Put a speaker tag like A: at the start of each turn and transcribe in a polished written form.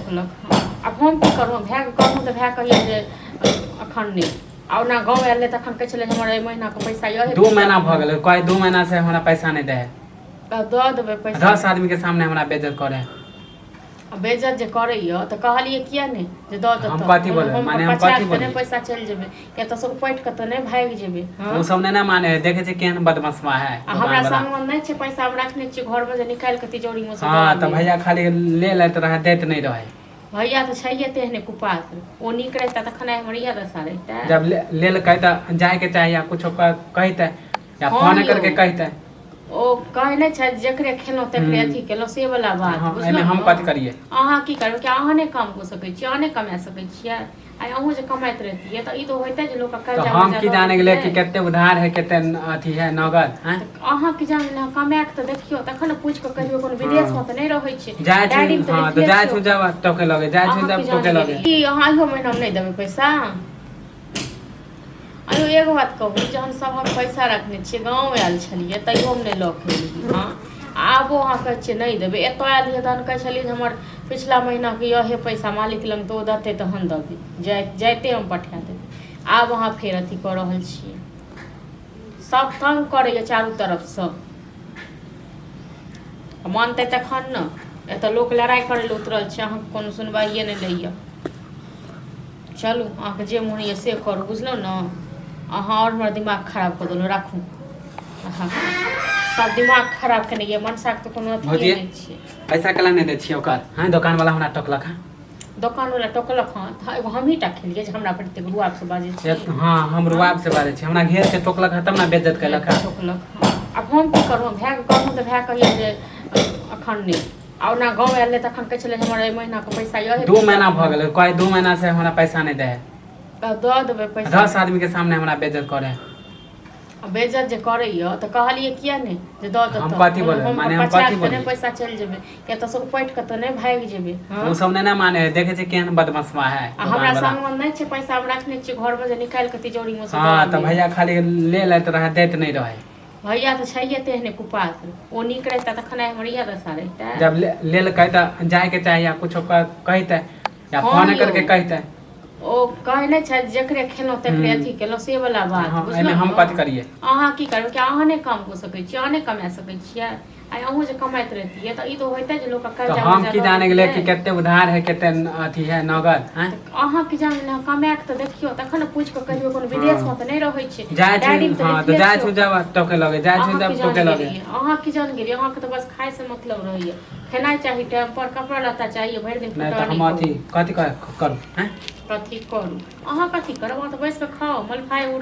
A: टोकलक। आब हम की करूँ, भायके कहूँ तऽ भाय कहिए जे अखन नहीं आ ना गाँव आयल रहे तखन कहै छलै हमर एहि महीनाके पैसा यऽ
B: 2 महीना भऽ गेलै, कोई 2 महीना से हमरा पैसा नहीं दे है।
A: दऽ देबै पैसा।
B: 10 आदमी के सामने हमरा बेइज्जत करे है।
A: बेइज्जत जे करैया तऽ कहलियै किया नहीं जे दऽ देतऽ।
B: हम कथी बोलबै, माने हम कथी बोलबै,
A: पैसा चलि जेबै या तऽ सब पैट के तऽ नहीं भागि जेबै।
B: ओ सब नहीं ना माने है, देखे छै केहन बदमाशवा है।
A: हमरा सामान नहीं छै, पैसा हम रखने छियै घर में जे निकालि के तिजोरी में से।
B: हां तऽ भैया खाली ले लैत रहे, दैत नहीं रहे।
A: भैया तो छैहे तेहने कुपात, ओ नीक रहता तखन हमर इएह दशा रहता।
B: जब लेलकै तऽ जाए के चाहिए, कुछो कहते या फोन करके कहते।
A: ओ कहे नहीं छै जकरे खेलौं तकरे अथी केलौं से वाला बात।
B: एमे हम कथी करिए,
A: अहाँ की करबै कि अहाँ नहीं काम कऽ सकै छियै, अहाँ नहीं कमा सकै छियै। आई अहूँ जे कमाइत रहतियै तऽ ई तो होइते जे लोक कर्जा
B: तो हम की जाने गेलै कि केते उधार है केते अथी है नगद हैं।
A: अहाँ की जाने कमा के तऽ देखियो तखन पूछ के कहियो कोनो विदेश में तऽ नहीं रहै छै।
B: जाय छी हां तऽ जाय छी जब टोके लगे, जाय छी जब टोके लगे
A: की अहाँ इहो महीना में नहीं देबै पैसा। अयो एगो बात कहू, जहन सब हम पैसा रखने छियै, गाँव आयल छलियै तैयो हम नहीं लऽ के एलियै। हाँ आबो अहाँ कहै छियै नहीं देबै, एतऽ आयल रहियै तहन कहै छलियै जे हमर पिछला महीना के यहे पैसा मालिक लग तो देतै तहन देबै, जाइते हम पठा देबै। आब अहाँ फेर अथी कऽ रहल छियै, सब तंग करैया चारू तरफ सँ। मानतै तखन न, एतऽ लोक लड़ाई करै लए उतरल छै, अहाँके कोनो सुनवाइए नहीं लैया। चलू अहाँके जे मोन होइए से करू, बुझलहुँ न। अहाँ और हमर दिमाग खराब कऽ देलहुँ, राखू अहाँ सब दिमाग खराब केने ये। मनसा के तो कोनो अथी नहीं छै।
B: पैसा कला नहीं दै छियै ओकर, हां दुकान वाला हमरा टोकलक है।
A: दुकान वाला टोकलक हां, एगो हम ही टा खेलिए जे हमरा पर एते रुआब से बाजै छै।
B: हां हम रुआब से बाजै छै, हमरा घेर के टोकलक है तब ना बेइज्जत कैलक है।
A: टोकलक आब हम की करूँ, भायके कहूँ तऽ भाय कहिए जे अखन नहीं आ ना गाँव आयल रहे तखन कहै छलै हमर एहि महीना के पैसा यऽ
B: 2 महीना भऽ गेलै, कोई 2 महीना से हमरा पैसा नहीं दे है।
A: दऽ देबै पैसा।
B: 10 आदमी के सामने हमरा बेइज्जत करे है।
A: बेइज्जत जे करैया तऽ कहलियै किया नहीं जे दऽ देतऽ।
B: हम कथी बोलबै, माने हम कथी बोलबै,
A: पैसा चलि जेबै या तऽ सब पैट के तऽ नहीं भागि जेबै।
B: ओ सब नहीं ना माने है, देखे छै केहन बदमाशवा है।
A: हमरा सामान नहीं छै, पैसा हम रखने छियै घर में जे निकालि के तिजोरी में से।
B: हां तऽ भैया खाली ले लैत रहे, दैत नहीं रहे।
A: भैया तो छैहे तेहने कुपात, ओ नीक रहता तखन हमर इएह दशा रहता।
B: जब लेलकै तऽ जाए के चाहिए, कुछो कहते या फोन करके कहते।
A: ओ कहे नहीं छै जकरे खेलौं तकरे अथी केलौं से वाला बात।
B: एमे हम कथी करिए,
A: अहाँ की करबै कि अहाँ नहीं काम कऽ सकै छियै, अहाँ नहीं कमा सकै छियै। आई अहूँ जे कमाइत रहतियै तऽ ई तो होइते जे लोक कर्जा।
B: हम की जाने गेलै कि केते उधार है केते अथी है नगद हैं।
A: अहाँ की जाने कमा के तऽ देखियो तखन पूछ के कहियो कोनो विदेश में तऽ नहीं रहै छै।
B: जाय छी हां तऽ जाय छी जब टोके लगे, जाय छी जब टोके लगे।
A: अहाँ की जान गेलियै, अहाँ के तो बस खाय से मतलब रहैया, खेनाई चाहिए टाइम पर, कपड़ा लत्ता चाहिए भरि दिन।
B: नहीं तो हम अथी कथी करू हैं,
A: कथी करू अहाँ, कथी करब अहाँ तऽ बैस के खाओ मलफाई।